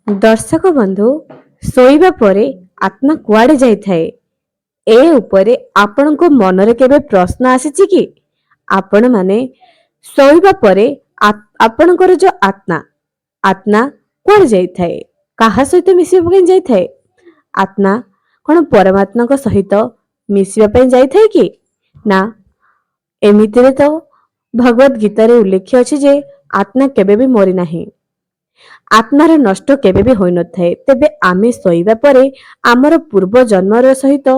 दर्शक बंधु शोइबा परे आत्मा कुआडे जाइथाए ए उपरे आपनको मनरे केबे प्रश्न आसीछि कि आपण माने शोइबा परे आपणकर जो आत्मा आत्मा कुआडे जाइथाए काहा सहित मिसिबा पई जाइथाए आत्मा कोन परमात्मा को सहित मिसिबा पई जाइथाए कि ना एमितिरे तो भगवत गीता रे उल्लेख अछि जे आत्मा केबे भी मरि नाही आत्मार नष्ट केबे भी होई नथाए तेबे आमे सोइबा परे आमर पूर्व जन्मर सहित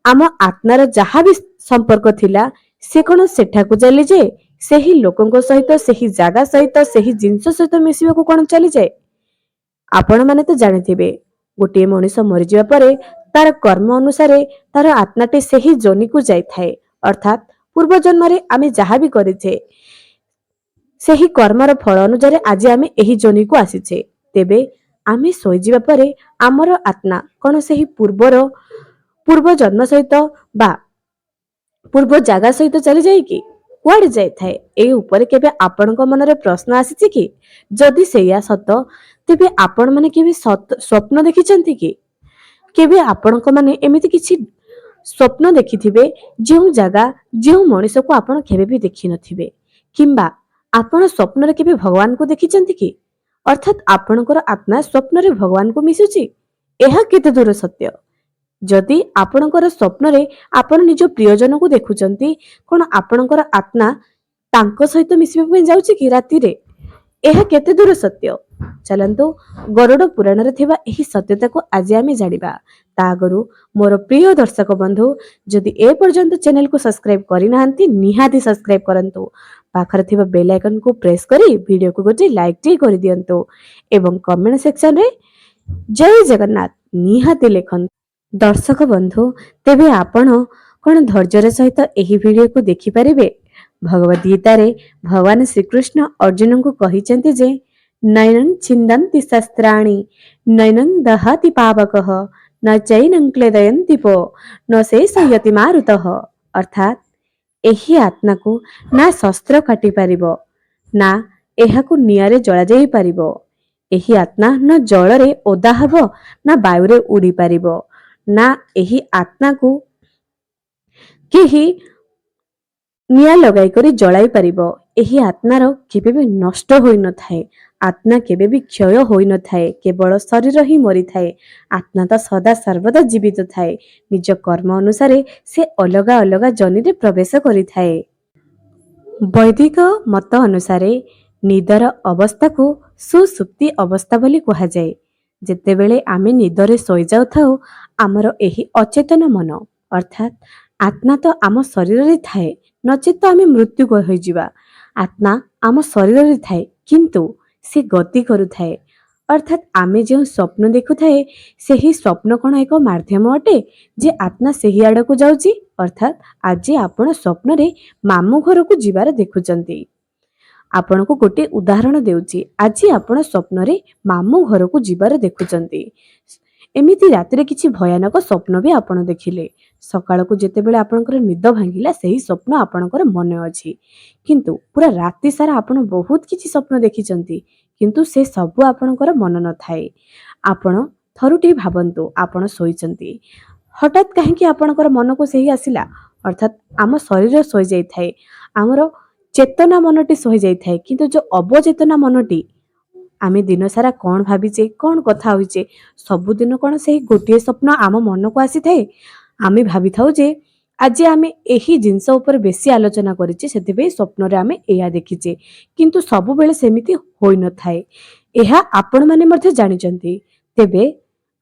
आम आत्मार जहा भी संपर्क थिला से कोन सेठाकू चली जाए सेही लोकंक सहित सेही जागा सहित सेही जिंस सहित मिसिबाकू कोन चली जाए आपण माने तो जानिथिबे गोटे मनुष्य मरि जिबा परे तार कर्म अनुसारे तार आत्माटे सेही जोनी को जाय थाए अर्थात पूर्व जन्मरे आमे जहा भी करिछे ସେହି କର୍ମର ଫଳ ଅନୁଯାୟୀ ଆଜି ଆମେ ଏହି ଯୋନିକୁ ଆସିଛେ ତେବେ ଆମେ ଶୋଇଯିବା ପରେ ଆମର ଆତ୍ମା କଣ ସେହି ପୂର୍ବ ଜନ୍ମ ସହିତ ବା ପୂର୍ବ ଜାଗା ସହିତ ଚାଲିଯାଏ କି କୁଆଡେ ଯାଇଥାଏ ଏହି ଉପରେ କେବେ ଆପଣଙ୍କ ମନରେ ପ୍ରଶ୍ନ ଆସିଛି କି ଯଦି ସେଇଆ ସତ ତେବେ ଆପଣ ମାନେ କେବେ ସ୍ୱପ୍ନ ଦେଖିଛନ୍ତି କି କେବେ ଆପଣଙ୍କ ମାନେ ଏମିତି କିଛି ସ୍ୱପ୍ନ ଦେଖିଥିବେ ଯେଉଁ ଜାଗା ଯେଉଁ ମଣିଷକୁ ଆପଣ କେବେ ବି ଦେଖିନଥିବେ କିମ୍ବା ଆପଣ ସ୍ୱପ୍ନରେ କେବେ ଭଗବାନଙ୍କୁ ଦେଖିଛନ୍ତି କି ଅର୍ଥାତ୍ ଆପଣଙ୍କର ଆତ୍ମା ସ୍ୱପ୍ନରେ ଭଗବାନଙ୍କୁ ମିଶୁଛି ଏହା କେତେ ଦୂର ସତ୍ୟ ଯଦି ଆପଣଙ୍କର ସ୍ୱପ୍ନରେ ଆପଣ ନିଜ ପ୍ରିୟଜନଙ୍କୁ ଦେଖୁଛନ୍ତି କଣ ଆପଣଙ୍କର ଆତ୍ମା ତାଙ୍କ ସହିତ ମିଶିବା ପାଇଁ ଯାଉଛି କି ରାତିରେ ଏହା କେତେ ଦୂର ସତ୍ୟ ଚାଲନ୍ତୁ ଗରୁଡ଼ ପୁରାଣରେ ଥିବା ଏହି ସତ୍ୟତାକୁ ଆଜି ଆମେ ଜାଣିବା ତା ଆଗରୁ ମୋର ପ୍ରିୟ ଦର୍ଶକ ବନ୍ଧୁ ଯଦି ଏ ପର୍ଯ୍ୟନ୍ତ ଚ୍ୟାନେଲକୁ ସବସ୍କ୍ରାଇବ କରିନାହାନ୍ତି ନିହାତି ସବସ୍କ୍ରାଇବ କରନ୍ତୁ ପାଖରେ ଥିବା ବେଲ୍ ଆଇକନକୁ ପ୍ରେସ୍ କରି ଭିଡିଓକୁ ଗୋଟେ ଲାଇକ୍ ଟି କରିଦିଅନ୍ତୁ ଏବଂ କମେଣ୍ଟ ସେକ୍ସନରେ ଜୟ ଜଗନ୍ନାଥ ନିହାତି ଲେଖନ୍ତୁ ଦର୍ଶକ ବନ୍ଧୁ ତେବେ ଆପଣ କଣ ଧୈର୍ଯ୍ୟର ସହିତ ଏହି ଭିଡିଓକୁ ଦେଖିପାରିବେ ଭଗବତ ଗୀତାରେ ଭଗବାନ ଶ୍ରୀକୃଷ୍ଣ ଅର୍ଜୁନଙ୍କୁ କହିଛନ୍ତି ଯେ ନୈନଂ ଛିନ୍ଦନ୍ତି ଶସ୍ତ୍ରାଣି ନୈନଂ ଦହତି ପାବକଃ ନ ଚୈନଂ କ୍ଲେଦୟନ୍ତି ପୋ ନ ଶେଷୟତି ମାରୁତଃ ଅର୍ଥାତ୍ ଏହି ଆତ୍ମାକୁ ନା ଶସ୍ତ୍ର କାଟି ପାରିବ ନା ଏହାକୁ ନିଆଁରେ ଜଳାଯାଇ ପାରିବ ଏହି ଆତ୍ମା ନା ଜଳରେ ଓଦା ହେବ ନା ବାୟୁରେ ଉଡି ପାରିବ ନା ଏହି ଆତ୍ମାକୁ କେହି ନିଆଁ ଲଗାଇ କରି ଜଳାଇ ପାରିବ ଏହି ଆତ୍ମାର କେବେ ବି ନଷ୍ଟ ହୋଇନଥାଏ ଆତ୍ମା କେବେ ବି କ୍ଷୟ ହୋଇନଥାଏ କେବଳ ଶରୀର ହିଁ ମରିଥାଏ ଆତ୍ମା ତ ସଦା ସର୍ବଦା ଜୀବିତ ଥାଏ ନିଜ କର୍ମ ଅନୁସାରେ ସେ ଅଲଗା ଅଲଗା ଜନିରେ ପ୍ରବେଶ କରିଥାଏ ବୈଦିକ ମତ ଅନୁସାରେ ନିଦର ଅବସ୍ଥାକୁ ସୁସୁପ୍ତି ଅବସ୍ଥା ବୋଲି କୁହାଯାଏ ଯେତେବେଳେ ଆମେ ନିଦରେ ଶୋଇଯାଉଥାଉ ଆମର ଏହି ଅଚେତନ ମନ ଅର୍ଥାତ୍ ଆତ୍ମା ତ ଆମ ଶରୀରରେ ଥାଏ ନଚେତ ଆମେ ମୃତ୍ୟୁ ହୋଇଯିବା ଆତ୍ମା ଆମ ଶରୀରରେ ଥାଏ କିନ୍ତୁ ସେ ଗତି କରୁଥାଏ ଅର୍ଥାତ୍ ଆମେ ଯେଉଁ ସ୍ୱପ୍ନ ଦେଖୁଥାଏ ସେହି ସ୍ୱପ୍ନ କଣ ଏକ ମାଧ୍ୟମ ଅଟେ ଯେ ଆତ୍ମା ସେହି ଆଡକୁ ଯାଉଛି ଅର୍ଥାତ୍ ଆଜି ଆପଣ ସ୍ୱପ୍ନରେ ମାମୁଁ ଘରକୁ ଯିବାର ଦେଖୁଛନ୍ତି ଆପଣଙ୍କୁ ଗୋଟେ ଉଦାହରଣ ଦେଉଛି ଆଜି ଆପଣ ସ୍ୱପ୍ନରେ ମାମୁଁ ଘରକୁ ଯିବାର ଦେଖୁଛନ୍ତି ଏମିତି ରାତିରେ କିଛି ଭୟାନକ ସ୍ୱପ୍ନ ବି ଆପଣ ଦେଖିଲେ ସକାଳକୁ ଯେତେବେଳେ ଆପଣଙ୍କର ନିଦ ଭାଙ୍ଗିଲା ସେହି ସ୍ୱପ୍ନ ଆପଣଙ୍କର ମନେ ଅଛି କିନ୍ତୁ ପୁରା ରାତି ସାରା ଆପଣ ବହୁତ କିଛି ସ୍ୱପ୍ନ ଦେଖିଛନ୍ତି କିନ୍ତୁ ସେ ସବୁ ଆପଣଙ୍କର ମନ ନଥାଏ ଆପଣ ଥରୁଟିଏ ଭାବନ୍ତୁ ଆପଣ ଶୋଇଛନ୍ତି ହଠାତ୍ କାହିଁକି ଆପଣଙ୍କର ମନକୁ ସେହି ଆସିଲା ଅର୍ଥାତ୍ ଆମ ଶରୀର ଶୋଇଯାଇଥାଏ ଆମର ଚେତନା ମନଟି ଶୋଇଯାଇଥାଏ କିନ୍ତୁ ଯୋଉ ଅବଚେତନା ମନଟି ଆମେ ଦିନ ସାରା କଣ ଭାବିଛେ କଣ କଥା ହୋଇଛେ ସବୁଦିନ କଣ ସେହି ଗୋଟିଏ ସ୍ୱପ୍ନ ଆମ ମନକୁ ଆସିଥାଏ ଆମେ ଭାବିଥାଉ ଯେ ଆଜି ଆମେ ଏହି ଜିନିଷ ଉପରେ ବେଶୀ ଆଲୋଚନା କରିଛେ ସେଥିପାଇଁ ସ୍ୱପ୍ନରେ ଆମେ ଏହା ଦେଖିଛେ କିନ୍ତୁ ସବୁବେଳେ ସେମିତି ହୋଇନଥାଏ ଏହା ଆପଣମାନେ ମଧ୍ୟ ଜାଣିଛନ୍ତି ତେବେ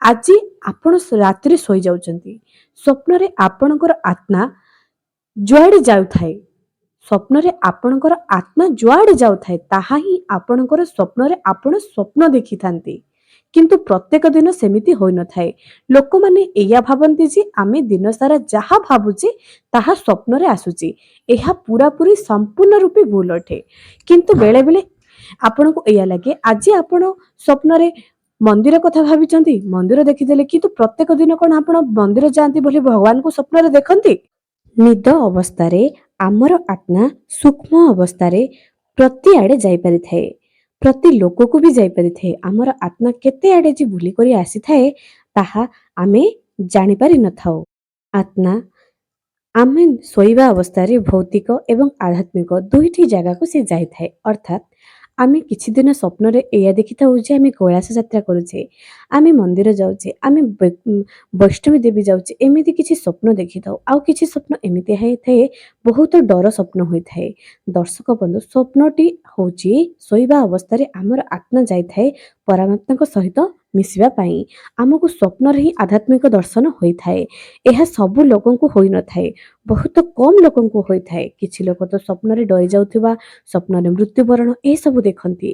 ଆଜି ଆପଣ ରାତିରେ ଶୋଇଯାଉଛନ୍ତି ସ୍ୱପ୍ନରେ ଆପଣଙ୍କର ଆତ୍ମା ଯୁଆଡେ ଯାଉଥାଏ ସ୍ୱପ୍ନରେ ଆପଣଙ୍କର ଆତ୍ମା ଯୁଆଡେ ଯାଉଥାଏ ତାହା ହିଁ ଆପଣଙ୍କର ସ୍ୱପ୍ନରେ ଆପଣ ସ୍ୱପ୍ନ ଦେଖିଥାନ୍ତି କିନ୍ତୁ ପ୍ରତ୍ୟେକ ଦିନ ସେମିତି ହୋଇନଥାଏ ଲୋକମାନେ ଏଇଆ ଭାବନ୍ତି ଯେ ଆମେ ଦିନ ସାରା ଯାହା ଭାବୁଛେ ତାହା ସ୍ୱପ୍ନରେ ଆସୁଛି ଏହା ପୁରାପୁରି ସମ୍ପୂର୍ଣ୍ଣ ରୂପେ ଭୁଲ ଅଟେ କିନ୍ତୁ ବେଳେବେଳେ ଆପଣଙ୍କୁ ଏଇଆ ଲାଗେ ଆଜି ଆପଣ ସ୍ୱପ୍ନରେ ମନ୍ଦିର କଥା ଭାବିଛନ୍ତି ମନ୍ଦିର ଦେଖିଦେଲେ କିନ୍ତୁ ପ୍ରତ୍ୟେକ ଦିନ କଣ ଆପଣ ମନ୍ଦିର ଯାଆନ୍ତି ବୋଲି ଭଗବାନଙ୍କୁ ସ୍ୱପ୍ନରେ ଦେଖନ୍ତି ନିଦ ଅବସ୍ଥାରେ ଆମର ଆତ୍ମା ସୂକ୍ଷ୍ମ ଅବସ୍ଥାରେ ପ୍ରତି ଆଡେ ଯାଇପାରିଥାଏ प्रति लोकକୁ ବି ଯାଇପାରିଥାଏ। ଆମର ଆତ୍ମା କେତେ ଆଡ଼େ ଯେ ବୁଲିକରି ଆସିଥାଏ ତାହା ଆମେ ଜାଣିପାରି ନଥାଉ। ଆତ୍ମା ଆମେ ଶୋଇବା ଅବସ୍ଥାରେ ଭୌତିକ ଏବଂ ଆଧ୍ୟାତ୍ମିକ ଦୁଇଟି ଜାଗାକୁ ସେ ଯାଇଥାଏ। ଅର୍ଥାତ୍ ଆମେ କିଛି ଦିନ ସ୍ୱପ୍ନରେ ଏଇଆ ଦେଖିଥାଉ ଯେ ଆମେ କୈଳାସ ଯାତ୍ରା କରୁଛେ, ଆମେ ମନ୍ଦିର ଯାଉଛେ, ଆମେ ବୈଷ୍ଣବୀ ଦେବୀ ଯାଉଛେ, ଏମିତି କିଛି ସ୍ୱପ୍ନ ଦେଖିଥାଉ। ଆଉ କିଛି ସ୍ୱପ୍ନ ଏମିତି ହେଇଥାଏ ବହୁତ ଡର ସ୍ୱପ୍ନ ହୋଇଥାଏ। ଦର୍ଶକ ବନ୍ଧୁ, ସ୍ୱପ୍ନଟି ହେଉଛି ଶୋଇବା ଅବସ୍ଥାରେ ଆମର ଆତ୍ମା ଯାଇଥାଏ ପରମାତ୍ମାଙ୍କ ସହିତ ମିଶିବା ପାଇଁ। ଆମକୁ ସ୍ୱପ୍ନରେ ହିଁ ଆଧ୍ୟାତ୍ମିକ ଦର୍ଶନ ହୋଇଥାଏ। ଏହା ସବୁ ଲୋକଙ୍କୁ ହୋଇନଥାଏ, ବହୁତ କମ୍ ଲୋକଙ୍କୁ ହୋଇଥାଏ। କିଛି ଲୋକ ତ ସ୍ୱପ୍ନରେ ଡରି ଯାଉଥିବା, ସ୍ୱପ୍ନରେ ମୃତ୍ୟୁବରଣ ଏସବୁ ଦେଖନ୍ତି।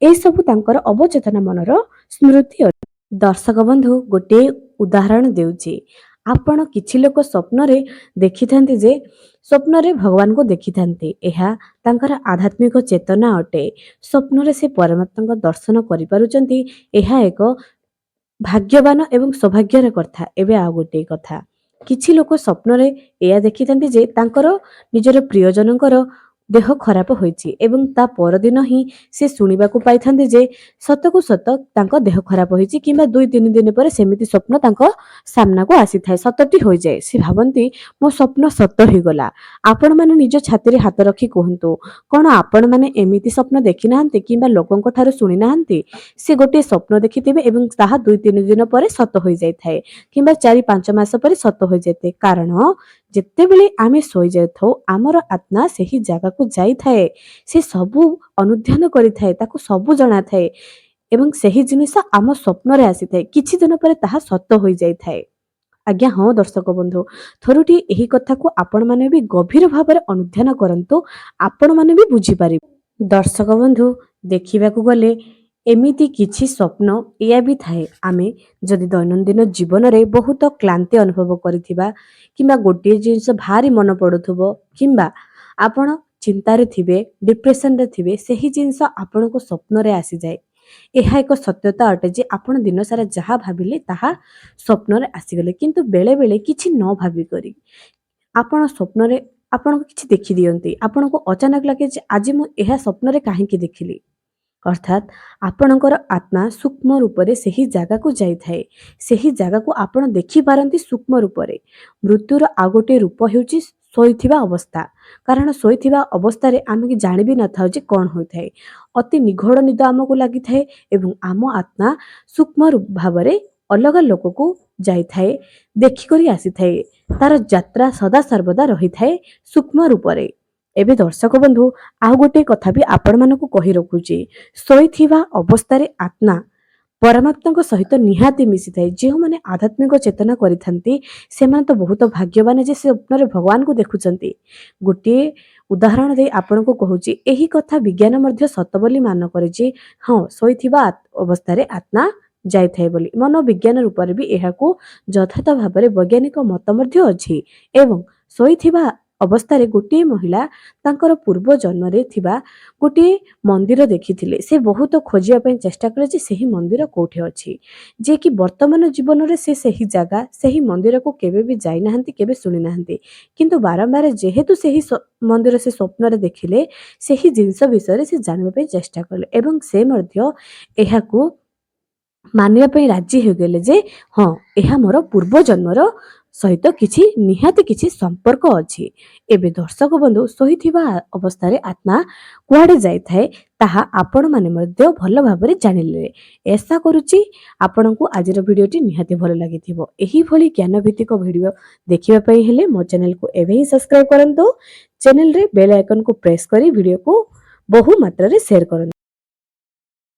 ଏସବୁ ତାଙ୍କର ଅବଚେତନ ମନର ସ୍ମୃତି ଅଟେ। ଦର୍ଶକ ବନ୍ଧୁ, ଗୋଟିଏ ଉଦାହରଣ ଦେଉଛି। ଆପଣ କିଛି ଲୋକ ସ୍ୱପ୍ନରେ ଦେଖିଥାନ୍ତି ଯେ ସ୍ୱପ୍ନରେ ଭଗବାନଙ୍କୁ ଦେଖିଥାନ୍ତି। ଏହା ତାଙ୍କର ଆଧ୍ୟାତ୍ମିକ ଚେତନା ଅଟେ। ସ୍ୱପ୍ନରେ ସେ ପରମାତ୍ମାଙ୍କ ଦର୍ଶନ କରିପାରୁଛନ୍ତି। ଏହା ଏକ ଭାଗ୍ୟବାନ ଏବଂ ସୌଭାଗ୍ୟର କଥା। ଏବେ ଆଉ ଗୋଟିଏ କଥା, କିଛି ଲୋକ ସ୍ୱପ୍ନରେ ଏଇଆ ଦେଖିଥାନ୍ତି ଯେ ତାଙ୍କର ନିଜର ପ୍ରିୟଜନଙ୍କର ଦେହ ଖରାପ ହୋଇଛି ଏବଂ ତା ପରଦିନ ହିଁ ସେ ଶୁଣିବାକୁ ପାଇଥାନ୍ତି ଯେ ସତକୁ ସତ ତାଙ୍କ ଦେହ ଖରାପ ହୋଇଛି, କିମ୍ବା 2-3 ଦିନ ପରେ ସେମିତି ସ୍ୱପ୍ନ ତାଙ୍କ ସାମ୍ନାକୁ ଆସିଥାଏ, ସତଟି ହୋଇଯାଏ। ସେ ଭାବନ୍ତି ମୋ ସ୍ୱପ୍ନ ସତ ହୋଇଗଲା। ଆପଣମାନେ ନିଜ ଛାତିରେ ହାତ ରଖି କୁହନ୍ତୁ, କ'ଣ ଆପଣମାନେ ଏମିତି ସ୍ୱପ୍ନ ଦେଖିନାହାନ୍ତି କିମ୍ବା ଲୋକଙ୍କ ଠାରୁ ଶୁଣି ନାହାନ୍ତି? ସେ ଗୋଟିଏ ସ୍ୱପ୍ନ ଦେଖିଥିବେ ଏବଂ ତାହା 2-3 ଦିନ ପରେ ସତ ହୋଇଯାଇଥାଏ, କିମ୍ବା 4-5 ମାସ ପରେ ସତ ହୋଇଯାଇଥାଏ। କାରଣ ଯେତେବେଳେ ଆମେ ଶୋଇଯାଇଥାଉ ଆମର ଆତ୍ମା ସେହି ଜାଗାକୁ ଯାଇଥାଏ। ସେ ସବୁ ଅନୁଧ୍ୟାନ କରିଥାଏ, ତାକୁ ସବୁ ଜଣାଥାଏ ଏବଂ ସେହି ଜିନିଷ ଆମ ସ୍ୱପ୍ନରେ ଆସିଥାଏ। କିଛି ଦିନ ପରେ ତାହା ସତ ହୋଇଯାଇଥାଏ। ଆଜ୍ଞା ହଁ ଦର୍ଶକ ବନ୍ଧୁ, ଥରୁଟିଏ ଏହି କଥାକୁ ଆପଣମାନେ ବି ଗଭୀର ଭାବରେ ଅନୁଧ୍ୟାନ କରନ୍ତୁ, ଆପଣମାନେ ବି ବୁଝିପାରିବେ। ଦର୍ଶକ ବନ୍ଧୁ, ଦେଖିବାକୁ ଗଲେ ଏମିତି କିଛି ସ୍ୱପ୍ନ ଏଇଆ ବି ଥାଏ, ଆମେ ଯଦି ଦୈନନ୍ଦିନ ଜୀବନରେ ବହୁତ କ୍ଳାନ୍ତି ଅନୁଭବ କରିଥିବା, କିମ୍ବା ଗୋଟିଏ ଜିନିଷ ଭାରି ମନେ ପଡ଼ୁଥିବ, କିମ୍ବା ଆପଣ ଚିନ୍ତାରେ ଥିବେ, ଡିପ୍ରେସନରେ ଥିବେ, ସେହି ଜିନିଷ ଆପଣଙ୍କ ସ୍ୱପ୍ନରେ ଆସିଯାଏ। ଏହା ଏକ ସତ୍ୟତା ଅଟେ ଯେ ଆପଣ ଦିନସାରା ଯାହା ଭାବିଲେ ତାହା ସ୍ୱପ୍ନରେ ଆସିଗଲେ। କିନ୍ତୁ ବେଳେବେଳେ କିଛି ନ ଭାବିକରି ଆପଣ ସ୍ୱପ୍ନରେ ଆପଣଙ୍କୁ କିଛି ଦେଖିଦିଅନ୍ତି। ଆପଣଙ୍କୁ ଅଚାନକ ଲାଗେ ଯେ ଆଜି ମୁଁ ଏହା ସ୍ୱପ୍ନରେ କାହିଁକି ଦେଖିଲି। ଅର୍ଥାତ୍ ଆପଣଙ୍କର ଆତ୍ମା ସୂକ୍ଷ୍ମ ରୂପରେ ସେହି ଜାଗାକୁ ଯାଇଥାଏ। ସେହି ଜାଗାକୁ ଆପଣ ଦେଖିପାରନ୍ତି ସୂକ୍ଷ୍ମ ରୂପରେ। ମୃତ୍ୟୁର ଆଉ ଗୋଟିଏ ରୂପ ହେଉଛି ଶୋଇଥିବା ଅବସ୍ଥା। କାରଣ ଶୋଇଥିବା ଅବସ୍ଥାରେ ଆମେ ଜାଣିବି ନଥାଉ ଯେ କ'ଣ ହୋଇଥାଏ। ଅତି ନିଘୋଡ଼ ନିଦ ଆମକୁ ଲାଗିଥାଏ ଏବଂ ଆମ ଆତ୍ମା ସୂକ୍ଷ୍ମ ଭାବରେ ଅଲଗା ଲୋକକୁ ଯାଇଥାଏ, ଦେଖିକରି ଆସିଥାଏ। ତାର ଯାତ୍ରା ସଦାସର୍ବଦା ରହିଥାଏ ସୂକ୍ଷ୍ମ ରୂପରେ। ଏବେ ଦର୍ଶକ ବନ୍ଧୁ, ଆଉ ଗୋଟିଏ କଥା ବି ଆପଣମାନଙ୍କୁ କହି ରଖୁଛି। ଶୋଇଥିବା ଅବସ୍ଥାରେ ଆତ୍ମା ପରମାତ୍ମାଙ୍କ ସହିତ ନିହାତି ମିଶିଥାଏ। ଯେଉଁମାନେ ଆଧ୍ୟାତ୍ମିକ ଚେତନା କରିଥାନ୍ତି ସେମାନେ ତ ବହୁତ ଭାଗ୍ୟବାନ ଯେ ସେ ସ୍ୱପ୍ନରେ ଭଗବାନଙ୍କୁ ଦେଖୁଛନ୍ତି। ଗୋଟିଏ ଉଦାହରଣ ଦେଇ ଆପଣଙ୍କୁ କହୁଛି, ଏହି କଥା ବିଜ୍ଞାନ ମଧ୍ୟ ସତ ବୋଲି ମାନ କରେ ଯେ ହଁ, ଶୋଇଥିବା ଅବସ୍ଥାରେ ଆତ୍ମା ଯାଇଥାଏ ବୋଲି। ମନୋବିଜ୍ଞାନ ରୂପରେ ବି ଏହାକୁ ଯଥାର୍ଥ ଭାବରେ ବୈଜ୍ଞାନିକ ମତ ମଧ୍ୟ ଅଛି। ଏବଂ ଶୋଇଥିବା ଅବସ୍ଥାରେ ଗୋଟିଏ ମହିଳା ତାଙ୍କର ପୂର୍ବ ଜନ୍ମରେ ଥିବା ଗୋଟିଏ ମନ୍ଦିର ଦେଖିଥିଲେ। ସେ ବହୁତ ଖୋଜିବା ପାଇଁ ଚେଷ୍ଟା କଲେ ଯେ ସେହି ମନ୍ଦିର କୋଉଠି ଅଛି, ଯେ କି ବର୍ତ୍ତମାନ ଜୀବନରେ ସେ ସେହି ଜାଗା, ସେହି ମନ୍ଦିରକୁ କେବେ ବି ଯାଇନାହାନ୍ତି, କେବେ ଶୁଣିନାହାନ୍ତି। କିନ୍ତୁ ବାରମ୍ବାର ଯେହେତୁ ସେହି ମନ୍ଦିର ସେ ସ୍ୱପ୍ନରେ ଦେଖିଲେ, ସେହି ଜିନିଷ ବିଷୟରେ ସେ ଜାଣିବା ପାଇଁ ଚେଷ୍ଟା କଲେ ଏବଂ ସେ ମଧ୍ୟ ଏହାକୁ ମାନିବା ପାଇଁ ରାଜି ହୋଇଗଲେ ଯେ ହଁ, ଏହା ମୋର ପୂର୍ବ ଜନ୍ମର ସହିତ କିଛି ନିହାତି କିଛି ସମ୍ପର୍କ ଅଛି। ଏବେ ଦର୍ଶକ ବନ୍ଧୁ, ଶୋଇଥିବା ଅବସ୍ଥାରେ ଆତ୍ମା କୁଆଡ଼େ ଯାଇଥାଏ ତାହା ଆପଣମାନେ ମଧ୍ୟ ଭଲ ଭାବରେ ଜାଣିଲେ। ଆଶା କରୁଛି ଆପଣଙ୍କୁ ଆଜିର ଭିଡ଼ିଓଟି ନିହାତି ଭଲ ଲାଗିଥିବ। ଏହିଭଳି ଜ୍ଞାନଭିତ୍ତିକ ଭିଡ଼ିଓ ଦେଖିବା ପାଇଁ ହେଲେ ମୋ ଚ୍ୟାନେଲକୁ ଏବେ ହିଁ ସବସ୍କ୍ରାଇବ୍ କରନ୍ତୁ। ଚ୍ୟାନେଲରେ ବେଲ୍ ଆଇକନକୁ ପ୍ରେସ୍ କରି ଭିଡ଼ିଓକୁ ବହୁ ମାତ୍ରାରେ ସେୟାର କରନ୍ତୁ।